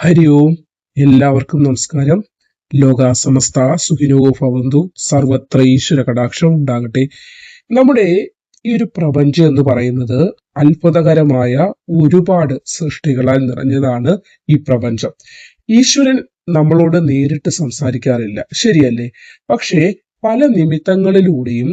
ഹരി ഓം. എല്ലാവർക്കും നമസ്കാരം. ലോക സമസ്ത സുഖിനോ ഭവന്തു. സർവത്ര ഈശ്വര കടാക്ഷം ഉണ്ടാകട്ടെ. നമ്മുടെ ഈ ഒരു പ്രപഞ്ചം എന്ന് പറയുന്നത് അത്ഭുതകരമായ ഒരുപാട് സൃഷ്ടികളാൽ നിറഞ്ഞതാണ് ഈ പ്രപഞ്ചം. ഈശ്വരൻ നമ്മളോട് നേരിട്ട് സംസാരിക്കാറില്ല, ശരിയല്ലേ? പക്ഷേ പല നിമിത്തങ്ങളിലൂടെയും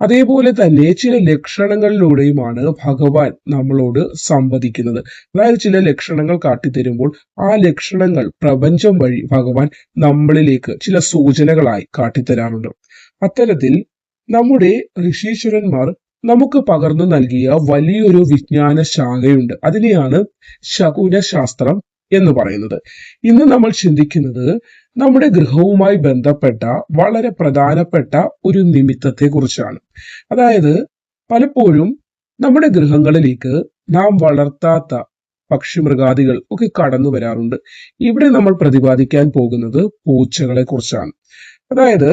അതേപോലെ തന്നെ ചില ലക്ഷണങ്ങളിലൂടെയുമാണ് ഭഗവാൻ നമ്മളോട് സംവദിക്കുന്നത്. അതായത് ചില ലക്ഷണങ്ങൾ കാട്ടിത്തരുമ്പോൾ ആ ലക്ഷണങ്ങൾ പ്രപഞ്ചം വഴി ഭഗവാൻ നമ്മളിലേക്ക് ചില സൂചനകളായി കാട്ടിത്തരാറുണ്ട്. അത്തരത്തിൽ നമ്മുടെ ഋഷീശ്വരന്മാർ നമുക്ക് പകർന്നു നൽകിയ വലിയൊരു വിജ്ഞാന ശാഖയുണ്ട്. അതിനെയാണ് ശകുനശാസ്ത്രം എന്ന് പറയുന്നത്. ഇന്ന് നമ്മൾ ചിന്തിക്കുന്നത് നമ്മുടെ ഗൃഹവുമായി ബന്ധപ്പെട്ട വളരെ പ്രധാനപ്പെട്ട ഒരു നിമിത്തത്തെ കുറിച്ചാണ്. അതായത് പലപ്പോഴും നമ്മുടെ ഗൃഹങ്ങളിലേക്ക് നാം വളർത്താത്ത പക്ഷിമൃഗാദികൾ ഒക്കെ കടന്നു വരാറുണ്ട്. ഇവിടെ നമ്മൾ പ്രതിപാദിക്കാൻ പോകുന്നത് പൂച്ചകളെ കുറിച്ചാണ്. അതായത്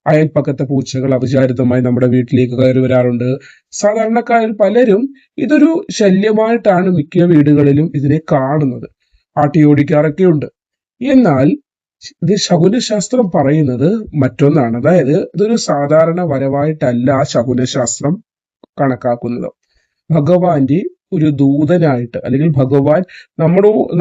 അയൽപ്പക്കത്തെ പൂച്ചകൾ അവിചാരിതമായി നമ്മുടെ വീട്ടിലേക്ക് കയറി വരാറുണ്ട്. സാധാരണക്കാരിൽ പലരും ഇതൊരു ശല്യമായിട്ടാണ് മിക്ക വീടുകളിലും ഇതിനെ കാണുന്നത്. ആട്ടിയോടിക്കാറൊക്കെ ഉണ്ട്. എന്നാൽ ഇത് ശകുനശാസ്ത്രം പറയുന്നത് മറ്റൊന്നാണ്. അതായത് ഇതൊരു സാധാരണ വരവായിട്ടല്ല ശകുനശാസ്ത്രം കണക്കാക്കുന്നത്. ഭഗവാന്റെ ഒരു ദൂതനായിട്ട്, അല്ലെങ്കിൽ ഭഗവാൻ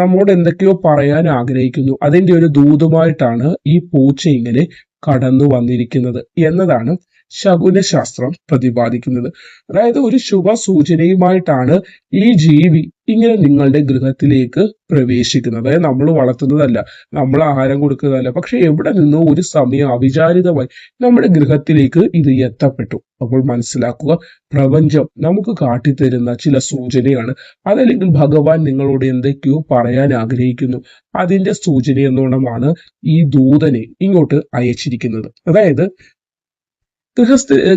നമ്മോട് എന്തൊക്കെയോ പറയാൻ ആഗ്രഹിക്കുന്നു, അതിന്റെ ഒരു ദൂതുമായിട്ടാണ് ഈ പൂച്ച ഇങ്ങനെ കടന്നു വന്നിരിക്കുന്നത് എന്നതാണ് ശകുനശാസ്ത്രം പ്രതിപാദിക്കുന്നത്. അതായത് ഒരു ശുഭ സൂചനയുമായിട്ടാണ് ഈ ജീവി ഇങ്ങനെ നിങ്ങളുടെ ഗൃഹത്തിലേക്ക് പ്രവേശിക്കുന്നത്. അതായത് നമ്മൾ വളർത്തുന്നതല്ല, നമ്മൾ ആഹാരം കൊടുക്കുന്നതല്ല, പക്ഷെ എവിടെ നിന്നോ ഒരു സമയം അവിചാരിതമായി നമ്മുടെ ഗൃഹത്തിലേക്ക് ഇത് എത്തപ്പെട്ടു. അപ്പോൾ മനസ്സിലാക്കുക, പ്രപഞ്ചം നമുക്ക് കാട്ടിത്തരുന്ന ചില സൂചനയാണ്. അതല്ലെങ്കിൽ ഭഗവാൻ നിങ്ങളോട് എന്തൊക്കെയോ പറയാൻ ആഗ്രഹിക്കുന്നു, അതിന്റെ സൂചന എന്നോണമാണ് ഈ ദൂതനെ ഇങ്ങോട്ട് അയച്ചിരിക്കുന്നത്. അതായത്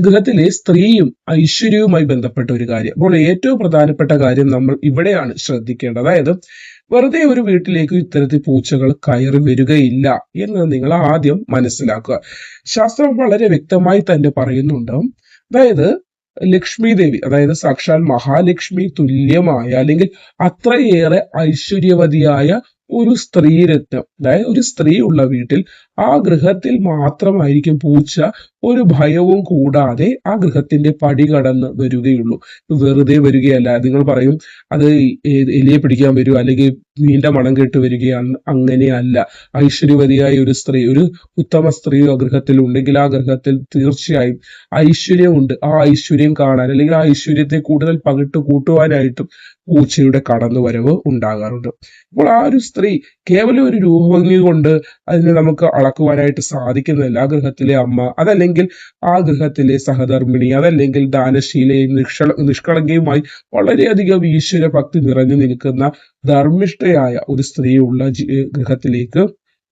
ഗൃഹത്തിലെ സ്ത്രീയും ഐശ്വര്യവുമായി ബന്ധപ്പെട്ട ഒരു കാര്യം. അപ്പോൾ ഏറ്റവും പ്രധാനപ്പെട്ട കാര്യം നമ്മൾ ഇവിടെയാണ് ശ്രദ്ധിക്കേണ്ടത്. അതായത് വെറുതെ ഒരു വീട്ടിലേക്ക് ഇത്തരത്തിൽ പൂച്ചകൾ കയറി വരികയില്ല എന്ന് നിങ്ങൾ ആദ്യം മനസ്സിലാക്കുക. ശാസ്ത്രം വളരെ വ്യക്തമായി തന്നെ പറയുന്നുണ്ട്. അതായത് ലക്ഷ്മി ദേവി, അതായത് സാക്ഷാൽ മഹാലക്ഷ്മി തുല്യമായ അല്ലെങ്കിൽ അത്രയേറെ ഐശ്വര്യവതിയായ ഒരു സ്ത്രീരത്നം, അതായത് ഒരു സ്ത്രീ ഉള്ള വീട്ടിൽ ആ ഗൃഹത്തിൽ മാത്രമായിരിക്കും പൂച്ച ഒരു ഭയവും കൂടാതെ ആ ഗൃഹത്തിന്റെ പടി കടന്ന് വരികയുള്ളൂ. വെറുതെ വരികയല്ല. നിങ്ങൾ പറയും അത് എലിയെ പിടിക്കാൻ വരും അല്ലെങ്കിൽ നീണ്ട മണം കേട്ട് വരികയാണ്. അങ്ങനെയല്ല. ഐശ്വര്യവതിയായ ഒരു സ്ത്രീ, ഒരു ഉത്തമ സ്ത്രീ ആ ഗൃഹത്തിൽ ഉണ്ടെങ്കിൽ ആ ഗൃഹത്തിൽ തീർച്ചയായും ഐശ്വര്യമുണ്ട്. ആ ഐശ്വര്യം കാണാൻ അല്ലെങ്കിൽ ആ ഐശ്വര്യത്തെ കൂടുതൽ പകിട്ട് കൂട്ടുവാനായിട്ടും പൂച്ചയുടെ കടന്നുവരവ് ഉണ്ടാകാറുണ്ട്. അപ്പോൾ ആ ഒരു സ്ത്രീ കേവലം ഒരു രൂപഭംഗി കൊണ്ട് അതിനെ നമുക്ക് അളക്കുവാനായിട്ട് സാധിക്കുന്നതല്ല. ആ ഗൃഹത്തിലെ അമ്മ, അതല്ലെങ്കിൽ ആ ഗൃഹത്തിലെ സഹധർമ്മിണി, അതല്ലെങ്കിൽ ദാനശീലയും നിഷ്കളങ്കയുമായി വളരെയധികം ഈശ്വര ഭക്തി നിറഞ്ഞു നിൽക്കുന്ന ധർമ്മിഷ്ഠയായ ഒരു സ്ത്രീയുള്ള ഗൃഹത്തിലേക്ക്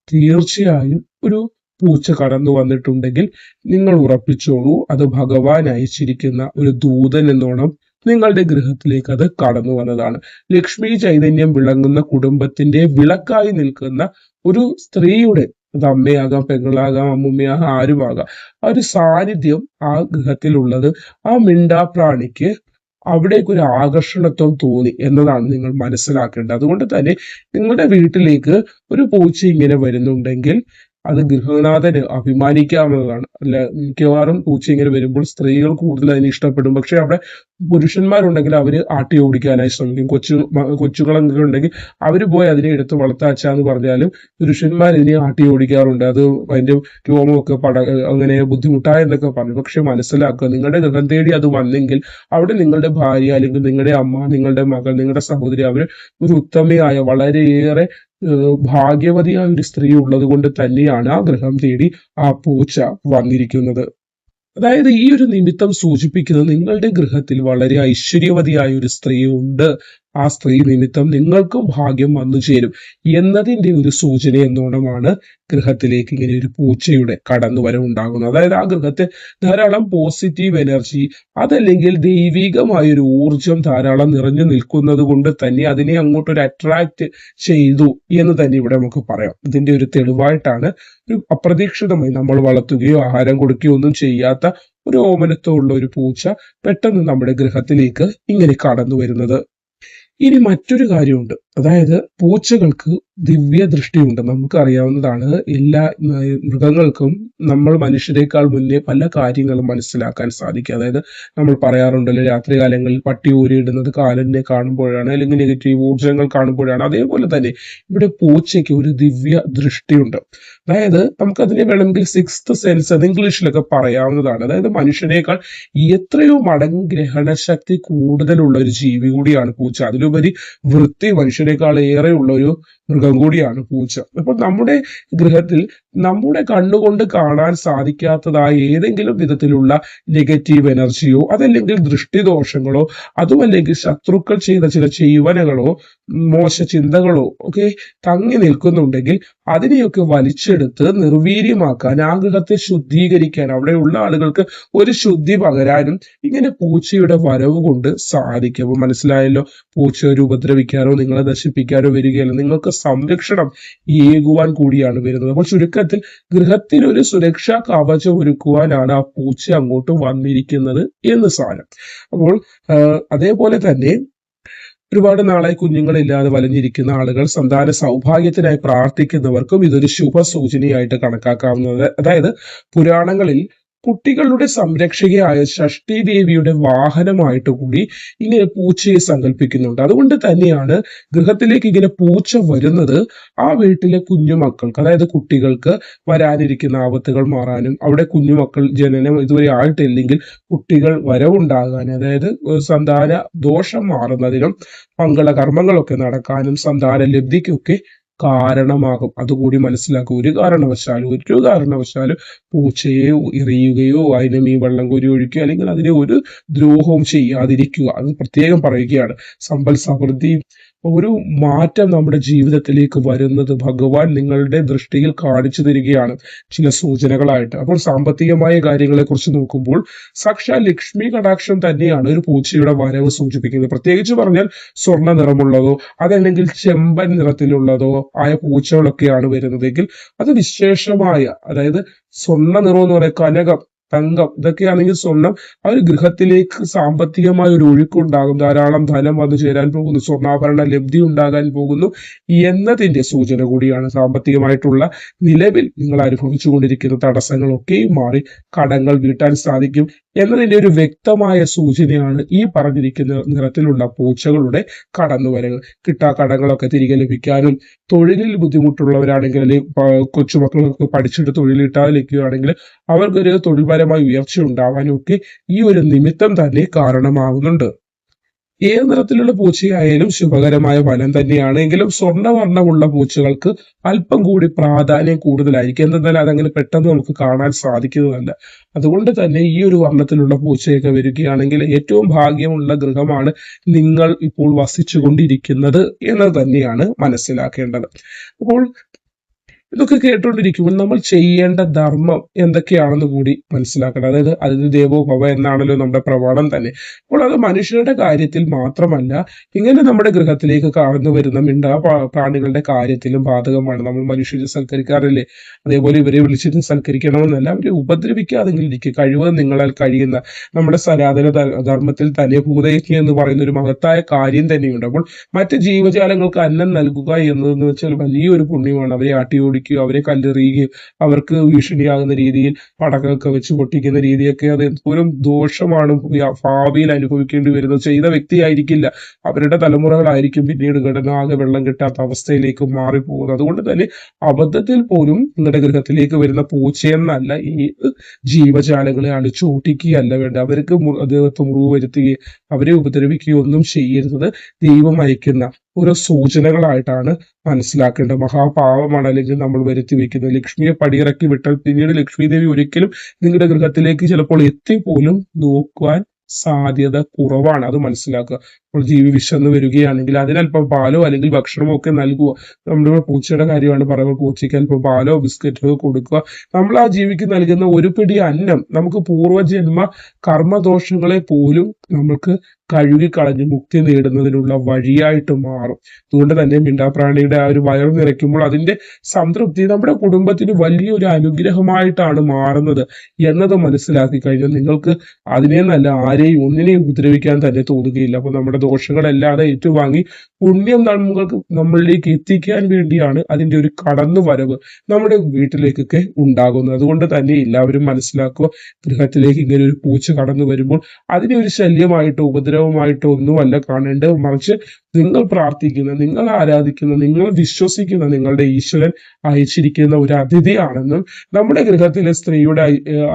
തീർച്ചയായും ഒരു പൂച്ച കടന്നു വന്നിട്ടുണ്ടെങ്കിൽ നിങ്ങൾ ഉറപ്പിച്ചോളൂ, അത് ഭഗവാൻ അയച്ചിരിക്കുന്ന ഒരു ദൂതൻ എന്നോണം നിങ്ങളുടെ ഗൃഹത്തിലേക്ക് അത് കടന്നു വന്നതാണ്. ലക്ഷ്മി ചൈതന്യം വിളങ്ങുന്ന കുടുംബത്തിന്റെ വിളക്കായി നിൽക്കുന്ന ഒരു സ്ത്രീയുടെ, അത് അമ്മയാകാം, പെങ്ങളാകാം, അമ്മുമ്മയാകാം, ആരുമാകാം, ആ ഒരു സാന്നിധ്യം ആ ഗൃഹത്തിലുള്ളത് ആ മിണ്ടാപ്രാണിക്ക് അവിടേക്ക് ഒരു ആകർഷണത്വം തോന്നി എന്നതാണ് നിങ്ങൾ മനസ്സിലാക്കേണ്ടത്. അതുകൊണ്ട് തന്നെ നിങ്ങളുടെ വീട്ടിലേക്ക് ഒരു പൂച്ച ഇങ്ങനെ വരുന്നുണ്ടെങ്കിൽ അത് ഗൃഹനാഥന് അഭിമാനിക്കാവുന്നതാണ്. അല്ല, മിക്കവാറും പൂച്ച ഇങ്ങനെ വരുമ്പോൾ സ്ത്രീകൾ കൂടുതൽ അതിനെ ഇഷ്ടപ്പെടും. പക്ഷെ അവിടെ പുരുഷന്മാരുണ്ടെങ്കിൽ അവര് ആട്ടി ഓടിക്കാനായി ശ്രമിക്കും. കൊച്ചുകളൊക്കെ ഉണ്ടെങ്കിൽ അവര് പോയി അതിനെ എടുത്ത് വളർത്താച്ചാന്ന് പറഞ്ഞാലും പുരുഷന്മാർ ഇതിനെ ആട്ടി ഓടിക്കാറുണ്ട്. അത് അതിന്റെ രോമമൊക്കെ അങ്ങനെ ബുദ്ധിമുട്ടായെന്നൊക്കെ പറഞ്ഞു. പക്ഷെ മനസ്സിലാക്കുക, നിങ്ങളുടെ ഗൃഹം തേടി അത് വന്നെങ്കിൽ അവിടെ നിങ്ങളുടെ ഭാര്യ അല്ലെങ്കിൽ നിങ്ങളുടെ അമ്മ, നിങ്ങളുടെ മകൾ, നിങ്ങളുടെ സഹോദരി, അവര് ഒരു ഉത്തമയായ വളരെയേറെ ഭാഗ്യവതിയായ ഒരു സ്ത്രീ ഉള്ളത് കൊണ്ട് തന്നെയാണ് ആ ഗൃഹം തേടി ആ പൂച്ച വന്നിരിക്കുന്നത്. അതായത് ഈ ഒരു നിമിത്തം സൂചിപ്പിക്കുന്നത് നിങ്ങളുടെ ഗൃഹത്തിൽ വളരെ ഐശ്വര്യവതിയായ ഒരു സ്ത്രീ ഉണ്ട്, ആ സ്ത്രീ നിമിത്തം നിങ്ങൾക്കും ഭാഗ്യം വന്നു ചേരും എന്നതിന്റെ ഒരു സൂചന എന്നോണമാണ് ഗൃഹത്തിലേക്ക് ഇങ്ങനെ ഒരു പൂച്ചയുടെ കടന്നുവരവുണ്ടാകുന്നത്. അതായത് ആ ഗൃഹത്തിൽ ധാരാളം പോസിറ്റീവ് എനർജി, അതല്ലെങ്കിൽ ദൈവികമായ ഒരു ഊർജം ധാരാളം നിറഞ്ഞു നിൽക്കുന്നത് കൊണ്ട് തന്നെ അതിനെ അങ്ങോട്ടൊരു അട്രാക്ട് ചെയ്തു എന്ന് തന്നെ ഇവിടെ നമുക്ക് പറയാം. ഇതിന്റെ ഒരു തെളിവായിട്ടാണ് ഒരു അപ്രതീക്ഷിതമായി നമ്മൾ വളർത്തുകയോ ആഹാരം കൊടുക്കുകയോ ഒന്നും ചെയ്യാത്ത ഒരു ഓമനത്വമുള്ള ഒരു പൂച്ച പെട്ടെന്ന് നമ്മുടെ ഗൃഹത്തിലേക്ക് ഇങ്ങനെ കടന്നു വരുന്നത്. ഇനി മറ്റൊരു കാര്യമുണ്ട്. അതായത് പൂച്ചകൾക്ക് ദിവ്യ ദൃഷ്ടിയുണ്ട്. നമുക്കറിയാവുന്നതാണ്. എല്ലാ മൃഗങ്ങൾക്കും നമ്മൾ മനുഷ്യരെക്കാൾ മുന്നേ പല കാര്യങ്ങളും മനസ്സിലാക്കാൻ സാധിക്കും. അതായത് നമ്മൾ പറയാറുണ്ടല്ലോ, രാത്രികാലങ്ങളിൽ പട്ടി ഊരിയിടുന്നത് കാലനെ കാണുമ്പോഴാണ്, അല്ലെങ്കിൽ നെഗറ്റീവ് ഊർജ്ജങ്ങൾ കാണുമ്പോഴാണ്. അതേപോലെ തന്നെ ഇവിടെ പൂച്ചയ്ക്ക് ഒരു ദിവ്യ ദൃഷ്ടിയുണ്ട്. അതായത് നമുക്കതിനെ വേണമെങ്കിൽ സിക്സ്ത് സെൻസ് അത് ഇംഗ്ലീഷിലൊക്കെ പറയാവുന്നതാണ്. അതായത് മനുഷ്യനേക്കാൾ എത്രയോ മടങ്ങ് ഗ്രഹണശക്തി കൂടുതലുള്ള ഒരു ജീവി കൂടിയാണ് പൂച്ച. അതിലുപരി വൃത്തി മനുഷ്യനേക്കാൾ ഏറെ ഉള്ള ഒരു മൃഗം കൂടിയാണ് പൂച്ച. അപ്പൊ നമ്മുടെ ഗൃഹത്തിൽ നമ്മുടെ കണ്ണുകൊണ്ട് കാണാൻ സാധിക്കാത്തതായ ഏതെങ്കിലും വിധത്തിലുള്ള നെഗറ്റീവ് എനർജിയോ അതല്ലെങ്കിൽ ദൃഷ്ടിദോഷങ്ങളോ അതുമല്ലെങ്കിൽ ശത്രുക്കൾ ചെയ്ത ചില ചെയ്യുവനകളോ മോശ ചിന്തകളോ ഒക്കെ തങ്ങി നിൽക്കുന്നുണ്ടെങ്കിൽ അതിനെയൊക്കെ വലിച്ചെടുത്ത് നിർവീര്യമാക്കാൻ, ആ ഗൃഹത്തെ ശുദ്ധീകരിക്കാൻ, അവിടെയുള്ള ആളുകൾക്ക് ഒരു ശുദ്ധി പകരാനും ഇങ്ങനെ പൂച്ചയുടെ വരവ് കൊണ്ട് സാധിക്കും. അപ്പൊ മനസ്സിലായല്ലോ, പൂച്ച ഒരു ഉപദ്രവിക്കാനോ നിങ്ങളെ നശിപ്പിക്കാനോ വരികയല്ല, നിങ്ങൾക്ക് സംരക്ഷണം ഏകുവാൻ കൂടിയാണ് വരുന്നത്. അപ്പോൾ ചുരുക്കത്തിൽ ഗൃഹത്തിൽ ഒരു സുരക്ഷാ കവചം ഒരുക്കുവാനാണ് ആ പൂച്ച അങ്ങോട്ട് വന്നിരിക്കുന്നത് എന്ന് സാരം. അപ്പോൾ അതേപോലെ തന്നെ ഒരുപാട് നാളായി കുഞ്ഞുങ്ങളില്ലാതെ വലഞ്ഞിരിക്കുന്ന ആളുകൾ, സന്താന സൗഭാഗ്യത്തിനായി പ്രാർത്ഥിക്കുന്നവർക്കും ഇതൊരു ശുഭ സൂചനയായിട്ട് കണക്കാക്കാവുന്നത്. അതായത് പുരാണങ്ങളിൽ കുട്ടികളുടെ സംരക്ഷകയായ ഷഷ്ടി ദേവിയുടെ വാഹനമായിട്ട് കൂടി ഇങ്ങനെ പൂച്ചയെ സങ്കല്പിക്കുന്നുണ്ട്. അതുകൊണ്ട് തന്നെയാണ് ഗൃഹത്തിലേക്ക് ഇങ്ങനെ പൂച്ച വരുന്നത് ആ വീട്ടിലെ കുഞ്ഞുമക്കൾക്ക്, അതായത് കുട്ടികൾക്ക് വരാനിരിക്കുന്ന ആപത്തുകൾ മാറാനും, അവിടെ കുഞ്ഞുമക്കൾ ജനനം ഇതുവരെ ആയിട്ടില്ലെങ്കിൽ കുട്ടികൾ വരവുണ്ടാകാൻ, അതായത് സന്താന ദോഷം മാറുന്നതിനും മംഗളകർമ്മങ്ങളൊക്കെ നടക്കാനും സന്താന ലബ്ധിക്കൊക്കെ കാരണമാകും. അതുകൂടി മനസ്സിലാക്കുക. ഒരു കാരണവശാലും പൂച്ചയെ എറിയുകയോ അതിന് മീൻ വെള്ളം കോരി ഒഴിക്കുകയോ അല്ലെങ്കിൽ അതിനെ ഒരു ദ്രോഹവും ചെയ്യാതിരിക്കുക. അത് പ്രത്യേകം പറയുകയാണ്. സമ്പൽ സമൃദ്ധി ഒരു മാറ്റം നമ്മുടെ ജീവിതത്തിലേക്ക് വരുന്നത് ഭഗവാൻ നിങ്ങളുടെ ദൃഷ്ടിയിൽ കാണിച്ചു തരികയാണ് ചില സൂചനകളായിട്ട്. അപ്പോൾ സാമ്പത്തികമായ കാര്യങ്ങളെ കുറിച്ച് നോക്കുമ്പോൾ സാക്ഷാൽ ലക്ഷ്മി കടാക്ഷം തന്നെയാണ് ഒരു പൂച്ചയുടെ വരവ് സൂചിപ്പിക്കുന്നത്. പ്രത്യേകിച്ച് പറഞ്ഞാൽ സ്വർണ്ണ നിറമുള്ളതോ അതല്ലെങ്കിൽ ചെമ്പൻ നിറത്തിലുള്ളതോ ആയ പൂച്ചകളൊക്കെയാണ് വരുന്നതെങ്കിൽ അത് വിശേഷമായ, അതായത് സ്വർണ്ണ നിറം എന്ന് പറയുക കനകം, തങ്കം, ഇതൊക്കെയാണെങ്കിൽ സ്വർണം ആ ഒരു ഗൃഹത്തിലേക്ക് സാമ്പത്തികമായ ഒരു ഒഴുക്കുണ്ടാകും, ധാരാളം ധനം വന്നു ചേരാൻ പോകുന്നു, സ്വർണ്ണാഭരണ ലബ്ധി ഉണ്ടാകാൻ പോകുന്നു എന്നതിന്റെ സൂചന കൂടിയാണ്. സാമ്പത്തികമായിട്ടുള്ള നിലവിൽ നിങ്ങൾ അനുഭവിച്ചു കൊണ്ടിരിക്കുന്ന തടസ്സങ്ങളൊക്കെയും മാറി കടങ്ങൾ വീട്ടാൻ സാധിക്കും എന്നതിന്റെ ഒരു വ്യക്തമായ സൂചനയാണ് ഈ പറഞ്ഞിരിക്കുന്ന നിറത്തിലുള്ള പൂച്ചകളുടെ കടന്നുവരവ്. കടങ്ങളൊക്കെ തിരികെ ലഭിക്കാനും, തൊഴിലിൽ ബുദ്ധിമുട്ടുള്ളവരാണെങ്കിൽ അല്ലെങ്കിൽ കൊച്ചുമക്കൾക്ക് പഠിച്ചിട്ട് തൊഴിലിട്ടാലിരിക്കുകയാണെങ്കിൽ അവർക്കൊരു തൊഴിൽപരമായ ഉയർച്ച ഉണ്ടാവാനും ഒക്കെ ഈ ഒരു നിമിത്തം തന്നെ കാരണമാകുന്നുണ്ട്. ഏത് നിറത്തിലുള്ള പൂച്ചയായാലും ശുഭകരമായ ഫലം തന്നെയാണ്. എങ്കിലും സ്വർണ്ണവർണ്ണമുള്ള പൂച്ചകൾക്ക് അല്പം കൂടി പ്രാധാന്യം കൂടുതലായിരിക്കും. എന്തെന്നാൽ അതങ്ങനെ പെട്ടെന്ന് നമുക്ക് കാണാൻ സാധിക്കുന്നതല്ല. അതുകൊണ്ട് തന്നെ ഈ ഒരു വർണ്ണത്തിലുള്ള പൂച്ചയൊക്കെ വരികയാണെങ്കിൽ ഏറ്റവും ഭാഗ്യമുള്ള ഗൃഹമാണ് നിങ്ങൾ ഇപ്പോൾ വസിച്ചു കൊണ്ടിരിക്കുന്നത് എന്ന് തന്നെയാണ് മനസ്സിലാക്കേണ്ടത്. അപ്പോൾ ഇതൊക്കെ കേട്ടുകൊണ്ടിരിക്കുമ്പോൾ നമ്മൾ ചെയ്യേണ്ട ധർമ്മം എന്തൊക്കെയാണെന്ന് കൂടി മനസ്സിലാക്കണം. അതായത് അതിഥി ദേവോ ഭവ എന്നാണല്ലോ നമ്മുടെ പ്രമാണം തന്നെ. അപ്പോൾ അത് മനുഷ്യരുടെ കാര്യത്തിൽ മാത്രമല്ല, ഇങ്ങനെ നമ്മുടെ ഗൃഹത്തിലേക്ക് കടന്നു വരുന്ന പ്രാണികളുടെ കാര്യത്തിലും ബാധകമാണ്. നമ്മൾ മനുഷ്യരെ സൽക്കരിക്കാറില്ലേ, അതേപോലെ ഇവരെ വിളിച്ചിട്ട് സൽക്കരിക്കണമെന്നല്ല, അവരെ ഉപദ്രവിക്കാതെങ്കിലും ഇരിക്കുക. കഴിവതും നിങ്ങളാൽ കഴിയുന്ന നമ്മുടെ സനാതന ധർമ്മത്തിൽ തന്നെ ഭൂതയജ്ഞ എന്ന് പറയുന്ന ഒരു മഹത്തായ കാര്യം തന്നെയുണ്ട്. അപ്പോൾ മറ്റ് ജീവജാലങ്ങൾക്ക് അന്നം നൽകുക എന്നതെന്ന് വെച്ചാൽ വലിയൊരു പുണ്യമാണ്. അവരെ ആട്ടിയോടിക്കുകയോ അവരെ കല്ലെറിയുകയും അവർക്ക് ഭീഷണിയാകുന്ന രീതിയിൽ പടക്കമൊക്കെ വെച്ച് പൊട്ടിക്കുന്ന രീതിയൊക്കെ അത് എപ്പോഴും ദോഷമാണ് ഭാവിയിൽ അനുഭവിക്കേണ്ടി വരുന്നത്. ചെയ്ത വ്യക്തിയായിരിക്കില്ല, അവരുടെ തലമുറകളായിരിക്കും പിന്നീട് ഘടനാകെ വെള്ളം കിട്ടാത്ത അവസ്ഥയിലേക്ക് മാറിപ്പോകുന്നത്. അതുകൊണ്ട് തന്നെ അബദ്ധത്തിൽ പോലും നിങ്ങളുടെ ഗൃഹത്തിലേക്ക് വരുന്ന പൂച്ചയെന്നല്ല, ഈ ജീവജാലങ്ങളെ അടിച്ചോട്ടിക്കുകയല്ല വേണ്ട, അവർക്ക് അദ്ദേഹത്തെ മുറിവ് വരുത്തുകയും അവരെ ഉപദ്രവിക്കുകയോ ഒന്നും ചെയ്യരുത്. ദൈവം അയക്കുന്ന ഓരോ സൂചനകളായിട്ടാണ് മനസ്സിലാക്കേണ്ടത്. മഹാപാവമാണ് അല്ലെങ്കിൽ നമ്മൾ വരുത്തി വെക്കുന്നത്. ലക്ഷ്മിയെ പടിയിറക്കി വിട്ടാൽ പിന്നീട് ലക്ഷ്മി ദേവി ഒരിക്കലും നിങ്ങളുടെ ഗൃഹത്തിലേക്ക് ചിലപ്പോൾ എത്തിപ്പോലും നോക്കുവാൻ സാധ്യത കുറവാണ്. അത് മനസ്സിലാക്കുക. അപ്പോൾ ജീവി വിശന്ന് വരികയാണെങ്കിൽ അതിനല്പം പാലോ അല്ലെങ്കിൽ ഭക്ഷണമോ ഒക്കെ നൽകുക. നമ്മുടെ പൂച്ചയുടെ കാര്യമാണ് പറയുമ്പോൾ പൂച്ചയ്ക്ക് അല്പം പാലോ ബിസ്ക്കറ്റോ കൊടുക്കുക. നമ്മൾ ആ ജീവിക്ക് നൽകുന്ന ഒരു പിടി അന്നം നമുക്ക് പൂർവ്വജന്മ കർമ്മദോഷങ്ങളെ പോലും നമുക്ക് കഴുകിക്കളഞ്ഞ് മുക്തി നേടുന്നതിനുള്ള വഴിയായിട്ട് മാറും. അതുകൊണ്ട് തന്നെ മിണ്ടാപ്രാണിയുടെ ആ ഒരു വയറ് നിറയ്ക്കുമ്പോൾ അതിന്റെ സംതൃപ്തി നമ്മുടെ കുടുംബത്തിന് വലിയൊരു അനുഗ്രഹമായിട്ടാണ് മാറുന്നത് എന്നത് മനസ്സിലാക്കി കഴിഞ്ഞാൽ നിങ്ങൾക്ക് അതിനെ നല്ല ആരെയും ഒന്നിനെയും ഉപദ്രവിക്കാൻ തന്നെ തോന്നുകയില്ല. അപ്പൊ നമ്മുടെ ദോഷങ്ങളല്ലാതെ ഏറ്റുവാങ്ങി പുണ്യം നമ്മളിലേക്ക് എത്തിക്കാൻ വേണ്ടിയാണ് അതിന്റെ ഒരു കടന്നു വരവ് നമ്മുടെ വീട്ടിലേക്കൊക്കെ ഉണ്ടാകുന്നത്. അതുകൊണ്ട് തന്നെ എല്ലാവരും മനസ്സിലാക്കുക, ഗൃഹത്തിലേക്ക് ഇങ്ങനെ ഒരു പൂച്ച കടന്നു വരുമ്പോൾ അതിനെ ഒരു ശല്യമായിട്ടോ ഉപദ്രവമായിട്ടോ ഒന്നുമല്ല കാണേണ്ടത്. മറിച്ച് നിങ്ങൾ പ്രാർത്ഥിക്കുന്ന, നിങ്ങൾ ആരാധിക്കുന്ന, നിങ്ങൾ വിശ്വസിക്കുന്ന നിങ്ങളുടെ ഈശ്വരൻ അയച്ചിരിക്കുന്ന ഒരു അതിഥിയാണെന്നും നമ്മുടെ ഗൃഹത്തിലെ സ്ത്രീയുടെ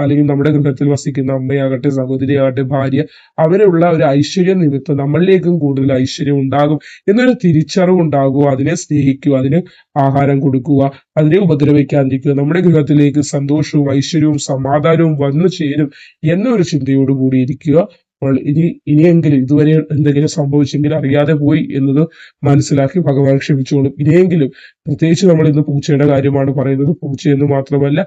അല്ലെങ്കിൽ നമ്മുടെ ഗൃഹത്തിൽ വസിക്കുന്ന അമ്മയാകട്ടെ, സഹോദരിയാകട്ടെ, ഭാര്യ, അവരുള്ള ഒരു ഐശ്വര്യ നിമിത്തം നമ്മളിലേക്കും കൂടുതൽ ഐശ്വര്യം ഉണ്ടാകും എന്നൊരു തിരിച്ചറിവ് ഉണ്ടാകുക. അതിനെ സ്നേഹിക്കുക, അതിന് ആഹാരം കൊടുക്കുക, അതിനെ ഉപദ്രവിക്കാതിരിക്കുക. നമ്മുടെ ഗൃഹത്തിലേക്ക് സന്തോഷവും ഐശ്വര്യവും സമാധാനവും വന്നു ചേരും എന്നൊരു ചിന്തയോട് കൂടി ഇരിക്കുക. അപ്പോൾ ഇനിയെങ്കിലും ഇതുവരെ എന്തെങ്കിലും സംഭവിച്ചെങ്കിൽ അറിയാതെ പോയി എന്നത് മനസ്സിലാക്കി ഭഗവാൻ ക്ഷമിച്ചോളും. ഇനിയെങ്കിലും പ്രത്യേകിച്ച് നമ്മൾ ഇന്ന് പൂച്ചയുടെ കാര്യമാണ് പറയുന്നത്. പൂച്ചയെന്ന് മാത്രമല്ല,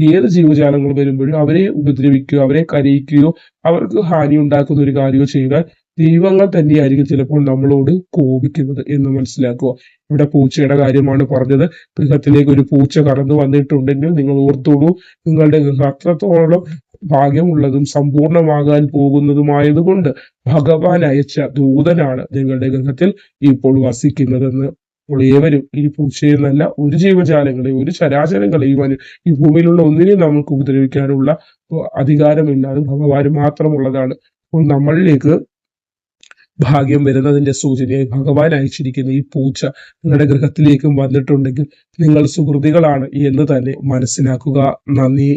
ഏത് ജീവജാലങ്ങൾ വരുമ്പോഴും അവരെ ഉപദ്രവിക്കുകയോ അവരെ കരയിക്കുകയോ അവർക്ക് ഹാനി ഉണ്ടാക്കുന്ന ഒരു കാര്യമോ ചെയ്താൽ ദൈവങ്ങൾ തന്നെയായിരിക്കും ചിലപ്പോൾ നമ്മളോട് കോപിക്കുന്നത് എന്ന് മനസ്സിലാക്കുക. ഇവിടെ പൂച്ചയുടെ കാര്യമാണ് പറഞ്ഞത്. ഗൃഹത്തിലേക്ക് ഒരു പൂച്ച കടന്നു വന്നിട്ടുണ്ടെങ്കിൽ നിങ്ങൾ ഓർത്തോളൂ, നിങ്ങളുടെ ഗൃഹം അത്രത്തോളം ഭാഗ്യമുള്ളതും സമ്പൂർണമാകാൻ പോകുന്നതുമായതുകൊണ്ട് ഭഗവാൻ അയച്ച ദൂതനാണ് നിങ്ങളുടെ ഗൃഹത്തിൽ ഇപ്പോൾ വസിക്കുന്നതെന്ന്. അപ്പോൾ ഏവരും ഈ പൂച്ചയെന്നല്ല, ഒരു ജീവജാലങ്ങളെ, ഒരു ചരാചരങ്ങളെയും ഈ ഭൂമിയിലുള്ള ഒന്നിനെയും നമുക്ക് ഉപദ്രവിക്കാനുള്ള അധികാരമില്ലാതെ ഭഗവാന് മാത്രമുള്ളതാണ്. അപ്പോൾ നമ്മളിലേക്ക് ഭാഗ്യം വരുന്നതിന്റെ സൂചനയായി ഭഗവാൻ അയച്ചിരിക്കുന്ന ഈ പൂച്ച നിങ്ങളുടെ ഗൃഹത്തിലേക്കും വന്നിട്ടുണ്ടെങ്കിൽ നിങ്ങൾ സുഹൃത്തുക്കളാണ് എന്ന് തന്നെ മനസ്സിലാക്കുക. നന്ദി.